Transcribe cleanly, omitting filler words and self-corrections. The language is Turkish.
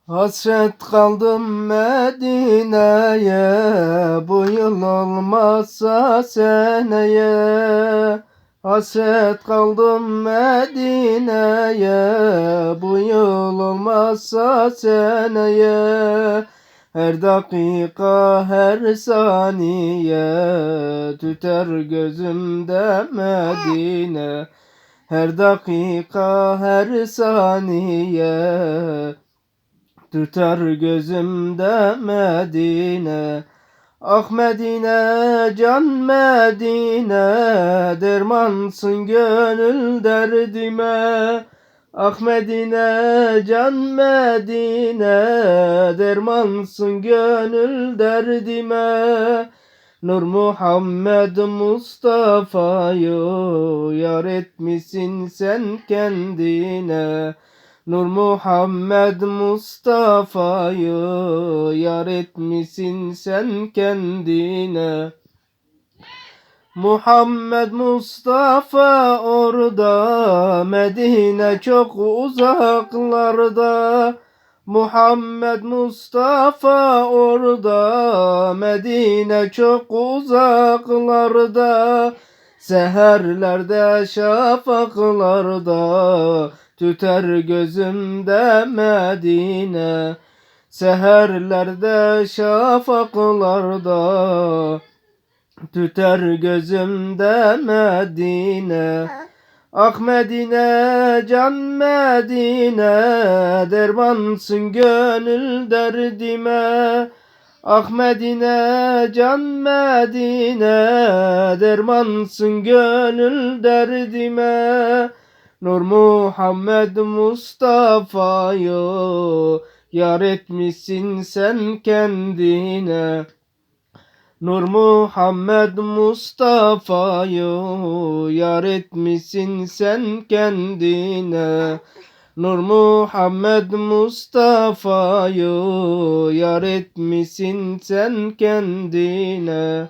Hasret kaldım Medine'ye, bu yıl olmazsa seneye. Hasret kaldım Medine'ye, bu yıl olmazsa seneye. Her dakika her saniye tüter gözümde Medine. Her dakika her saniye tüter gözümde Medine. Ah Medine, can Medine, dermansın gönül derdime. Ah Medine, can Medine, dermansın gönül derdime. Nur Muhammed Mustafa'yı yar etmişsin sen kendine. Nur Muhammed Mustafa'yı yar etmişsin sen kendine. Muhammed Mustafa orada, Medine çok uzaklarda. Muhammed Mustafa orada, Medine çok uzaklarda. Seherlerde, şafaklarda tüter gözümde Medine. Seherlerde, şafaklarda tüter gözümde Medine. Ah Medine, can Medine, dermansın gönül derdime. Ah Medine, can Medine, dermansın gönül derdime. Nur Muhammed Mustafa'yı yar etmişsin sen kendine. Nur Muhammed Mustafa'yı yar etmişsin sen kendine. Nur Muhammed Mustafa'yı yar etmişsin sen kendine.